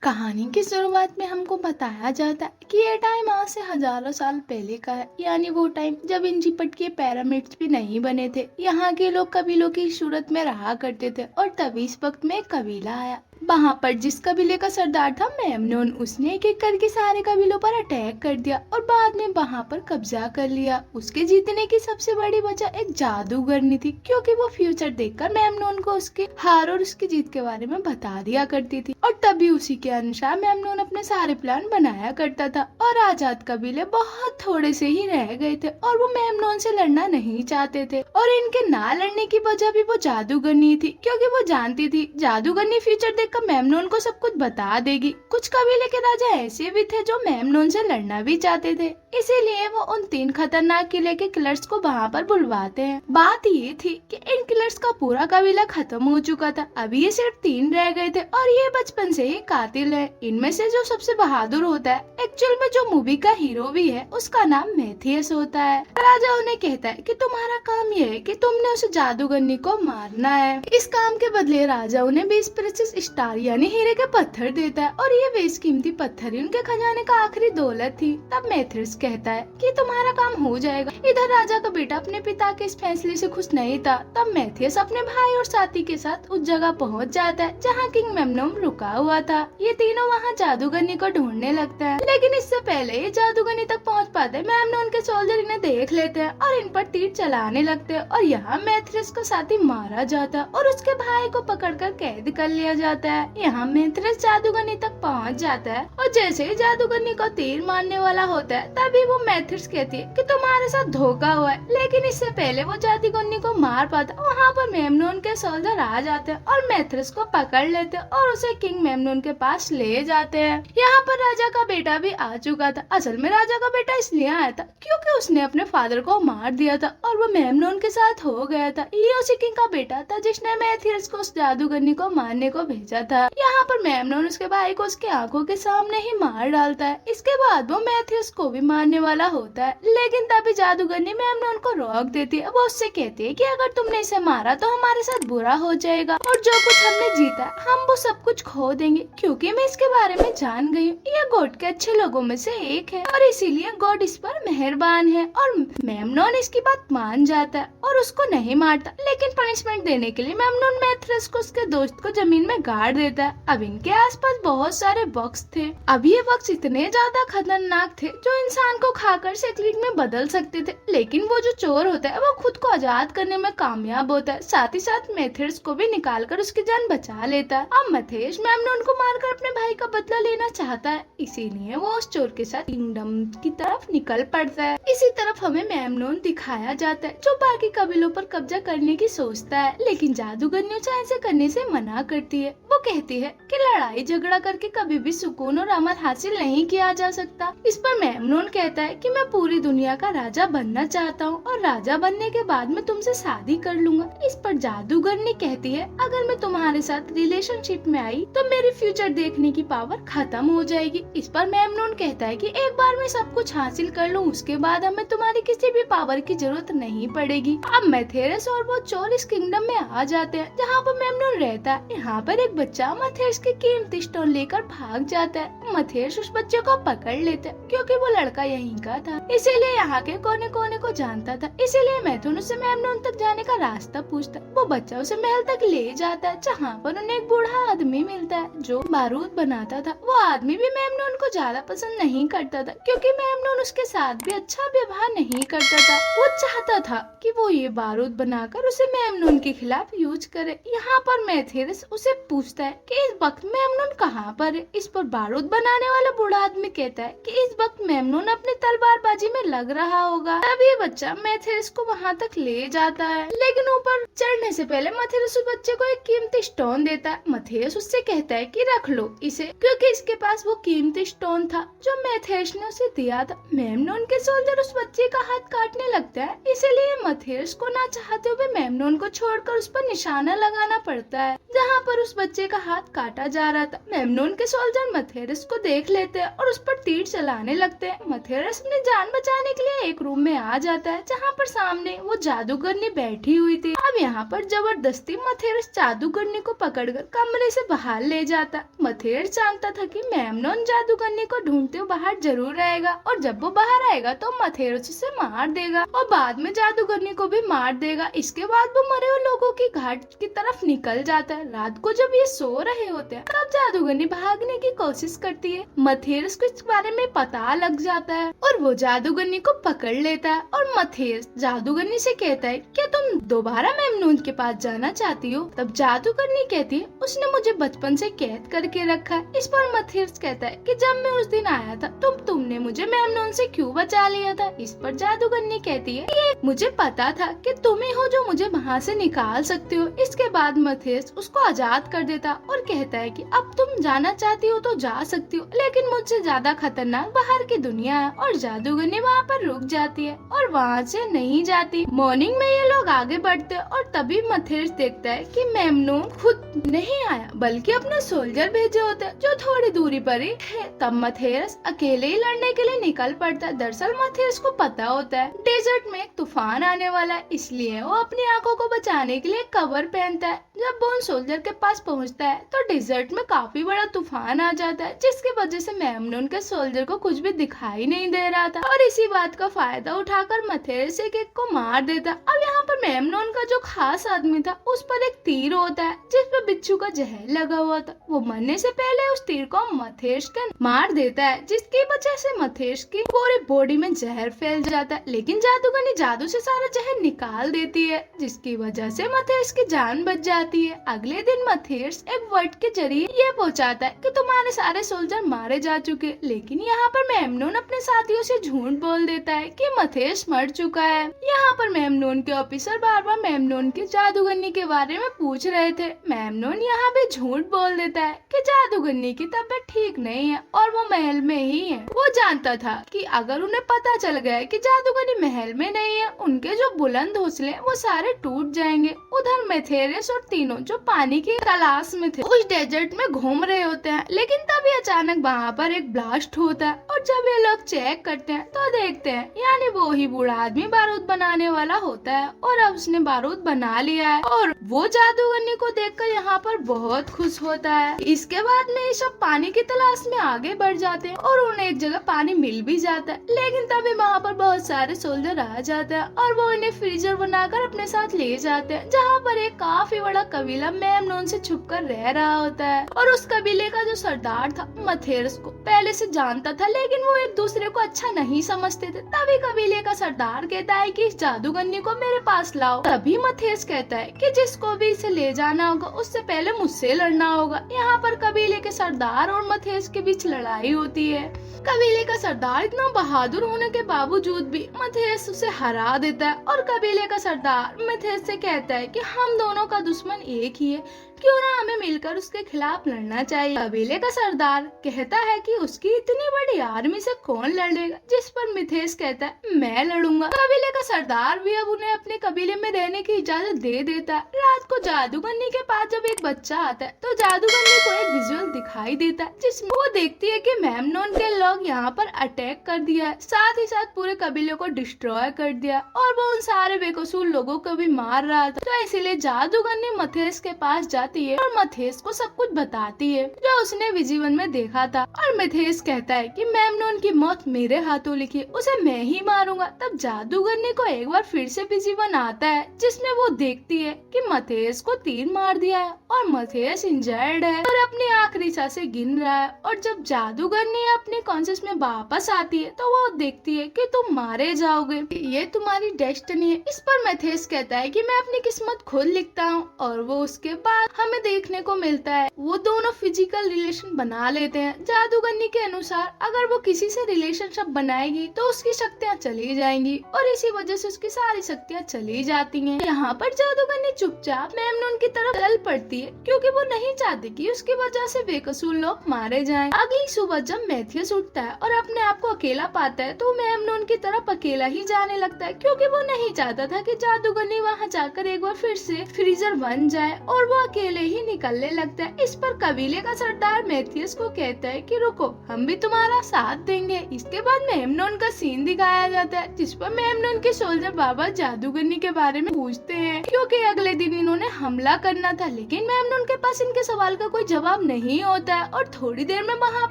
कहानी की शुरुआत में हमको बताया जाता है कि ये टाइम आज से हजारों साल पहले का है। यानी वो टाइम जब इजिप्ट के पिरामिड्स भी नहीं बने थे। यहाँ के लोग कबीलों की सूरत में रहा करते थे और तभी इस वक्त में एक कबीला आया। वहाँ पर जिस कबीले का सरदार था मेमनोन, उसने एक एक करके सारे कबीलों पर अटैक कर दिया और बाद में वहाँ पर कब्जा कर लिया। उसके जीतने की सबसे बड़ी वजह एक जादूगरनी थी, क्योंकि वो फ्यूचर देखकर मेमनोन को उसके हार और उसकी जीत के बारे में बता दिया करती थी। और तभी उसी के अनुसार मेमनोन अपने सारे प्लान बनाया करता था। और आजाद कबीले बहुत थोड़े से ही रह गए थे और वो मेमनोन से लड़ना नहीं चाहते थे। और इनके ना लड़ने की वजह भी वो जादूगरनी थी, क्योंकि वो जानती थी जादूगरनी फ्यूचर देखकर मेमनोन को सब कुछ बता देगी। कुछ कबीले के राजा ऐसे भी थे जो मेमनोन से लड़ना भी चाहते थे, इसीलिए वो उन 3 खतरनाक किले के किलर्स को वहाँ पर बुलवाते हैं। बात ये थी कि इन किलर्स का पूरा कबीला खत्म हो चुका था, अभी ये सिर्फ 3 रह गए थे और ये बचपन से ही कातिल है। इनमें से जो सबसे बहादुर होता है, एक्चुअल में जो मूवी का हीरो भी है, उसका नाम मेथियस होता है। राजा उन्हें कहता है कि तुम्हारा काम ये है कि तुमने उस जादूगरनी को मारना है। इस काम के बदले राजा उन्हें 20 प्रेशियस स्टार यानी हीरे के पत्थर देता है और ये बेशकीमती पत्थर ही उनके खजाने का आखिरी दौलत थी। तब मेथियस कहता है कि तुम्हारा काम हो जाएगा। इधर राजा का बेटा अपने पिता के इस फैसले से खुश नहीं था। तब मेथियस अपने भाई और साथी के साथ उस जगह पहुंच जाता है जहां किंग मेमनोन रुका हुआ था। ये तीनों वहां जादूगरनी को ढूंढने लगता है, लेकिन इससे पहले ये जादूगरनी तक पहुंच पाते मेमनोन के सोल्जर इन्हें देख लेते हैं और इन पर तीर चलाने लगते हैं। और यहाँ मेथियस को साथी मारा जाता है और उसके भाई को पकड़कर कैद कर लिया जाता है। यहाँ मेथियस जादूगरनी तक पहुँच जाता है और जैसे ही जादूगरनी को तीर मारने वाला होता है, तभी वो मेथियस कहती है कि तुम्हारे साथ धोखा हुआ है। लेकिन इससे पहले वो जादूगरनी को मार पाता, वहाँ पर मेमनोन के सोल्जर आ जाते हैं और मेथियस को पकड़ लेते हैं और उसे किंग मेमनोन के पास ले जाते हैं। यहाँ पर राजा का बेटा भी आ चुका था। असल में राजा का बेटा इसलिए आया था क्योंकि उसने अपने फादर को मार दिया था और वो मेमनोन के साथ हो गया था। ये उसी किंग का बेटा था जिसने मेथियस को उस जादूगरनी को मारने को भेजा था। यहाँ पर मेमनोन उसके भाई को उसके आंखों के सामने ही मार डालता है। इसके बाद वो मेथियस को भी मारने वाला होता है, लेकिन तभी जादूगरनी मेमनोन को रोक देती है। वो उससे कहती है कि अगर तुमने इसे मारा तो हमारे साथ बुरा हो जाएगा और जो कुछ हमने जीता हम वो सब कुछ खो देंगे, क्योंकि मैं इसके बारे में जान गई हूँ। ये गॉड के अच्छे लोगों में से एक है और इसीलिए गॉड इस पर मेहरबान है। और मेमनोन इसकी बात मान जाता है और उसको नहीं मारता, लेकिन पनिशमेंट देने के लिए मेमनोन मेथियस को उसके दोस्त को जमीन में गाड़ देता है। अब इनके आसपास बहुत सारे बॉक्स थे। अब ये बॉक्स इतने ज्यादा खतरनाक थे जो इंसान को खाकर से क्लिक में बदल सकते थे, लेकिन वो जो चोर होता है वो खुद को आजाद करने में कामयाब होता है। साथ ही साथ मेथियस को भी निकाल कर उसकी जान बचा लेता है। अब मेथियस मेमनोन को मारकर अपने भाई का बदला लेना चाहता है, इसीलिए वो उस चोर के साथ किंगडम की तरफ निकल पड़ता है। इसी तरफ हमें मेमनोन दिखाया जाता है जो बाकी कबीलों पर कब्जा करने की सोचता है, लेकिन जादूगरनी उसे ऐसे करने से मना करती है। वो कहती है कि लड़ाई झगड़ा करके कभी भी सुकून और अमन हासिल नहीं किया जा सकता। इस पर मेमनोन कहता है कि मैं पूरी दुनिया का राजा बनना चाहता हूँ और राजा बनने के बाद मैं तुमसे शादी कर लूंगा। इस पर जादूगरनी कहती है अगर मैं तुम्हारे साथ रिलेशनशिप में आई तो मेरी फ्यूचर देखने की पावर खत्म हो जाएगी। इस पर मेमनोन कहता है कि एक बार मैं सब कुछ हासिल कर लूँ, उसके बाद हमें तुम्हारी किसी भी पावर की जरूरत नहीं पड़ेगी। अब मेथियस और वो चोर इस किंगडम में आ जाते हैं जहाँ पर मेमनोन रहता है। यहाँ पर एक बच्चा मेथियस के कीमती स्टोन लेकर भाग जाता है। मेथियस उस बच्चे को पकड़ लेता है क्योंकि वो लड़का यहीं का था, इसीलिए यहाँ के कोने कोने को जानता था। इसीलिए मेथुन उससे मेमनोन तक जाने का रास्ता पूछता है। वो बच्चा उसे महल तक ले जाता है जहाँ पर उन्हें एक बूढ़ा आदमी मिलता है जो बारूद बनाता था। वो आदमी भी मेमनोन को ज्यादा पसंद नहीं करता था क्योंकि मेमनोन उसके साथ भी अच्छा व्यवहार नहीं करता था। वो चाहता था कि वो ये बारूद बनाकर उसे मेमनोन के खिलाफ यूज करे। यहाँ पर मेथियस उसे पूछता है कि इस वक्त मेमनोन कहाँ पर है। इस पर बारूद बनाने वाला बूढ़ा आदमी कहता है कि इस वक्त मेमनोन अपनी तलवारबाजी में लग रहा होगा। तब ये बच्चा मेथियस को वहाँ तक ले जाता है, लेकिन ऊपर चढ़ने से पहले मेथियस उस बच्चे को एक कीमती स्टोन देता है। मेथियस उससे कहता है कि रख लो इसे, क्योंकि इसके पास वो कीमती स्टोन था जो मेथियस ने उसे दिया था। मेमनोन के सोल्जर उस बच्चे का हाथ काटने लगता है, इसीलिए मेथियस को ना चाहते हुए मेमनोन को छोड़कर उस पर निशाना लगाना पड़ता है जहाँ पर उस बच्चे का हाथ काटा जा रहा था। मेमनोन के सोल्जर मेथियस को देख लेते हैं और उस पर तीर चलाने लगते हैं। मथेरस अपनी जान बचाने के लिए एक रूम में आ जाता है जहाँ पर सामने वो जादूगरनी बैठी हुई थी। अब यहाँ पर जबरदस्ती मथेरस जादूगरनी को पकड़कर कमरे से बाहर ले जाता। मथेरस जानता था कि मेमनोन जादूगरनी को ढूंढते हुए बाहर जरूर आएगा और जब वो बाहर आएगा तो मथेरस उसे मार देगा और बाद में जादूगरनी को भी मार देगा। इसके बाद वो मरे हुए लोगों की घाट की तरफ निकल जाता है। रात को जब ये सो रहे होते हैं तब जादूगरनी भागने की कोशिश करती है। मथेरस को इस बारे में पता लग जाता है और वो जादूगरनी को पकड़ लेता है और मथेरस जादूगरनी से कहता है क्या तुम दोबारा मेमनून के पास जाना चाहती हो? तब जादूगरनी कहती है उसने मुझे बचपन से कैद करके रखा है। इस पर मथेरस कहता है कि जब मैं उस दिन आया था तुमने मुझे मेमनून से क्यों बचा लिया था? इस पर जादूगरनी कहती है कि मुझे पता था कि तुम ही हो जो मुझे वहाँ से निकाल सकते हो। इसके बाद मथेरस उसको आजाद कर देता और कहता है कि अब तुम जाना चाहती हो तो जा सकती हो, लेकिन मुझसे ज्यादा खतरनाक बाहर की दुनिया है। और जादूगरनी वहाँ पर रुक जाती है और वहाँ से नहीं जाती। मॉर्निंग में ये लोग आगे बढ़ते हैं और तभी मथेरस देखता है कि मेमनून खुद नहीं आया बल्कि अपने सोल्जर भेजे होते हैं जो थोड़ी दूरी पर ही है। तब मथेरस अकेले ही लड़ने के लिए निकल पड़ता है। दरअसल मथेरस को पता होता है डेजर्ट में एक तूफान आने वाला है, इसलिए वो अपनी आंखों को बचाने के लिए कवर पहनता है। जब वो उन सोल्जर के पास पहुंचता है तो डेजर्ट में काफी बड़ा तूफान आ जाता है जिसकी वजह से मेमनून के सोल्जर को कुछ भी दिखाई नहीं दे रहा था और इसी बात का फायदा उठाकर मथेरस एक को मार देता। अब यहाँ पर मेमनून का जो खास आदमी था उस पर एक तीर होता है जिस पर बिच्छू का जहर लगा हुआ था। वो मरने से पहले उस तीर को मथेरस के मार देता है जिसकी वजह से मथेरस की पूरी बॉडी में जहर फैल जाता है, लेकिन जादूगरनी जादू से सारा जहर निकाल देती है जिसकी वजह से मथेरस की जान बच जाती है। अगले दिन मथेरस एक वर्ड के जरिए ये पहुंचाता है कि तुम्हारे सारे सोल्जर मारे जा चुके, लेकिन यहाँ पर मेमनून अपने साथियों से झूठ बोल देता है कि मथेरस मर चुका है। यहाँ पर मेमनून के ऑफिसर बार बार मेमनून की जादूगरनी के बारे में पूछ रहे थे। मेमनून यहाँ भी झूठ बोल देता है कि जादूगरनी की तबीयत ठीक नहीं है और वो महल में ही है। वो जानता था कि अगर उन्हें पता चल गया कि जादूगरनी महल में नहीं है उनके जो बुलंद हौसले वो सारे टूट जाएंगे। उधर मथेरस और तीनों जो पानी की तलाश में थे उस डेजर्ट में घूम रहे होते हैं, लेकिन तभी अचानक वहाँ पर एक ब्लास्ट होता है और जब ये लोग चेक करते हैं तो देखते हैं यानी वो ही बूढ़ा आदमी बारूद बनाने वाला होता है और अब उसने बारूद बना लिया है और वो जादूगरनी को देखकर यहाँ पर बहुत खुश होता है। इसके बाद में ये सब पानी की तलाश में आगे बढ़ जाते हैं और उन्हें एक जगह पानी मिल भी जाता है, लेकिन तभी वहाँ पर बहुत सारे सोल्जर आ जाते हैं और वो उन्हें फ्रीजर बनाकर अपने साथ ले जाते हैं जहाँ पर एक काफी बड़ा कबीला मेमनून से छुपकर रह रहा होता है। और उस कबीले का जो सरदार था मथेरस को पहले से जानता था, लेकिन वो एक दूसरे को अच्छा नहीं समझते थे। तभी कबीले का सरदार कहता है कि इस जादूगरनी को मेरे पास लाओ। तभी मथेरस कहता है कि जिसको भी इसे ले जाना होगा उससे पहले मुझसे लड़ना होगा। यहाँ पर कबीले के सरदार और मथेरस के बीच लड़ाई होती है। कबीले का सरदार इतना बहादुर होने के बावजूद भी मथेरस उसे हरा देता है और कबीले का सरदार मथेरस से कहता है कि हम दोनों का दुश्मन एक ही है, क्यों ना हमें मिलकर उसके खिलाफ लड़ना चाहिए। कबीले का सरदार कहता है कि उसकी इतनी बड़ी आर्मी से कौन लड़ेगा, जिस पर मथेरस कहता है मैं लड़ूंगा। कबीले का सरदार भी अब उन्हें अपने कबीले में रहने की इजाजत दे देता है। रात को जादूगरनी के पास जब एक बच्चा आता है तो जादूगरनी को एक विजुअल दिखाई देता है जिसमें वो देखती है कि मेमनून के लोग यहाँ पर अटैक कर दिया है, साथ ही साथ पूरे कबीले को डिस्ट्रॉय कर दिया और वो उन सारे बेकसूर लोगों को भी मार रहा था। तो इसीलिए जादूगरनी मथेरस के पास जाती है और मथेरस को सब कुछ बताती है जो उसने विजीवन में देखा था। और मथेरस कहता है कि मेमनून की मौत मेरे हाथों लिखी है, उसे मैं ही मारूंगा। तब जादूगरनी को एक बार फिर से विजीवन आता है जिसमें वो देखती है कि मथेरस को तीर मार दिया है और मथेरस इंजर्ड है और अपनी आखिरी सांसें गिन रहा है। और जब जादूगरनी अपने कॉन्शियस में वापस आती है तो वो देखती है कि तुम मारे जाओगे, ये तुम्हारी डेस्टिनी है। इस पर मथेरस कहता है कि मैं अपनी किस्मत खुद लिखता हूँ और वो उसके बाद हमें देखने को मिलता है वो दोनों फिजिकल रिलेशन बना लेते हैं। जादूगरनी के अनुसार अगर वो किसी से रिलेशनशिप बनाएगी तो उसकी शक्तियाँ चली जाएंगी और इसी वजह से उसकी सारी शक्तियाँ चली जाती हैं। यहाँ पर जादूगरनी चुपचाप मेमनून की तरफ चल पड़ती है क्योंकि वो नहीं चाहती कि उसकी वजह से बेकसूर लोग मारे जाएं। अगली सुबह जब मैथियस उठता है और अपने आप को अकेला पाता है तो वो मेमनून की तरफ अकेला ही जाने लगता है क्योंकि वो नहीं चाहता था कि जादूगरनी वहाँ जाकर एक बार फिर से फ्रीजर बन जाए और वो अकेला अकेले ही निकलने लगता है। इस पर कबीले का सरदार मैथियस को कहता है कि रुको, हम भी तुम्हारा साथ देंगे। इसके बाद मेमनोन का सीन दिखाया जाता है, जिस पर मेमनोन के सोल्जर बाबा जादूगरनी के बारे में पूछते हैं, क्योंकि अगले दिन इन्होंने हमला करना था। लेकिन मेमनोन के पास इनके सवाल का कोई जवाब नहीं होता है और थोड़ी देर में वहाँ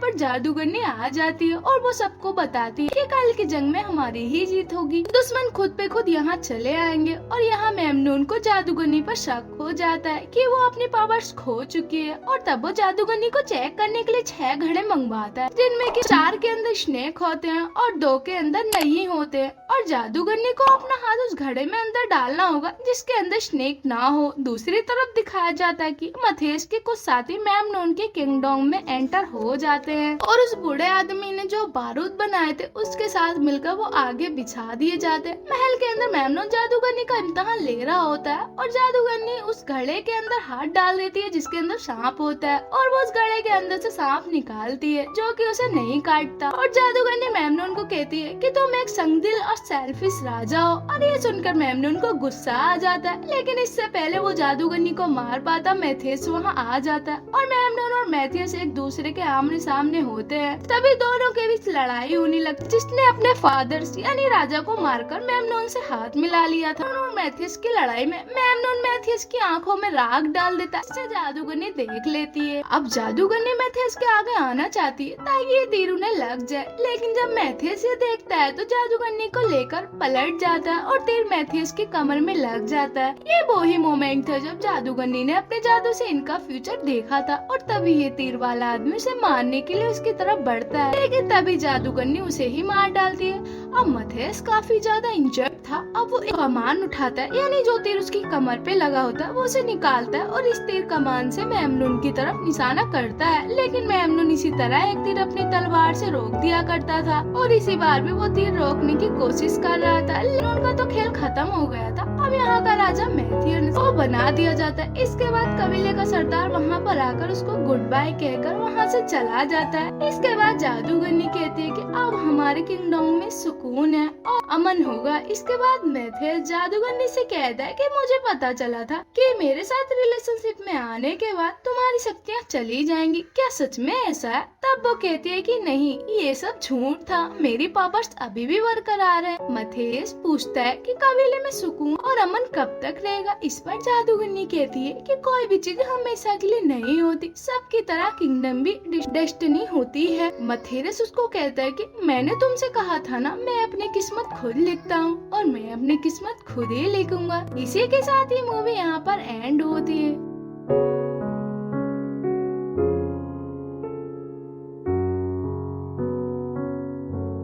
पर जादूगरनी आ जाती है और वो सबको बताती है कि कल की जंग में हमारी ही जीत होगी। दुश्मन खुद पे खुद यहाँ चले आएंगे और यहाँ मेमनोन को जादूगरनी पर शक हो जाता है कि वो अपनी पावर्स खो चुकी है और तब वो जादूगरनी को चेक करने के लिए 6 घड़े मंगवाता है, जिनमें कि 4 के अंदर स्नेक होते हैं और 2 के अंदर नहीं होते हैं और जादूगरनी को अपना हाथ उस घड़े में अंदर डालना होगा जिसके अंदर स्नेक ना हो। दूसरी तरफ दिखाया जाता है कि मथेस के कुछ साथी मेमनोन के किंगडम में एंटर हो जाते हैं और उस बूढ़े आदमी ने जो बारूद बनाए थे उसके साथ मिलकर वो आगे बिछा दिए जाते हैं। महल के अंदर मेमनोन जादूगरनी का इम्तिहान ले रहा होता है और जादूगरनी उस घड़े के अंदर हाथ डाल देती है जिसके अंदर सांप होता है और वो उस घड़े के अंदर से सांप निकालती है जो कि उसे नहीं काटता और जादूगरनी मेमनोन को कहती है कि तुम एक संगदिल और सेल्फिश राजा हो। और ये सुनकर मेमनोन को गुस्सा आ जाता है, लेकिन इससे पहले वो जादूगरनी को मार पाता मैथियस वहाँ आ जाता है और मेमनोन और मैथियस एक दूसरे के आमने सामने होते हैं। तभी दोनों के बीच लड़ाई होने लगती, जिसने अपने फादर यानी राजा को मारकर मेमनोन से हाथ मिला लिया था। और मैथियस की लड़ाई में मेमनोन मैथियस की आंखों में राख डाल देता है, जिसे जादूगरनी देख लेती है। अब जादूगरनी मैथियस के आगे आना चाहती है ताकि ये तीर उन्हें लग जाए, लेकिन जब मैथियस ये देखता है तो जादूगरनी को लेकर पलट जाता है और तीर मैथियस की कमर में लग जाता है। ये वो ही मोमेंट था जब जादूगरनी ने अपने जादू से इनका फ्यूचर देखा था और तभी ये तीर वाला आदमी उसे मारने के लिए उसकी तरफ बढ़ता है, लेकिन तभी जादूगरनी उसे ही मार डालती है। अब मथेस काफी ज्यादा इंजर्ड था। अब वो एक कमान उठाता है, यानी जो तीर उसकी कमर पे लगा होता है वो उसे निकालता है और इस तीर कमान से मेमनोन की तरफ निशाना करता है, लेकिन मेमनोन इसी तरह एक तीर अपनी तलवार से रोक दिया करता था और इसी बार भी वो तीर रोकने की कोशिश कर रहा था, लेकिन उनका तो खेल खत्म हो गया था। अब यहाँ का राजा मैथियस को बना दिया जाता है। इसके बाद कबीले का सरदार वहाँ पर आकर उसको गुड बाय कहकर वहाँ से चला जाता है। इसके बाद जादूगरनी कहती है कि अब हमारे किंगडम में सुकून है और अमन होगा। इसके बाद मैथियस जादूगरनी से कहता है कि मुझे पता चला था कि मेरे साथ रिलेशनशिप में आने के बाद तुम्हारी शक्तियाँ चली जाएंगी, क्या सच में ऐसा है? तब वो कहती है कि नहीं, ये सब झूठ था, मेरी पावर्स अभी भी बरकरार है। मैथियस पूछता है कि कबीले में सुकून और अमन कब तक रहेगा? इस पर जादूगरनी कहती है कि कोई भी चीज हमेशा के लिए नहीं होती, सबकी तरह किंगडम भी डेस्टिनी होती है। मैथियस उसको कहता है कि मैंने तुमसे कहा था ना, मैं अपनी किस्मत खुद लिखता हूँ और मैं अपनी किस्मत खुद ही लिखूंगा। इसी के साथ ही मूवी यहाँ पर एंड होती है।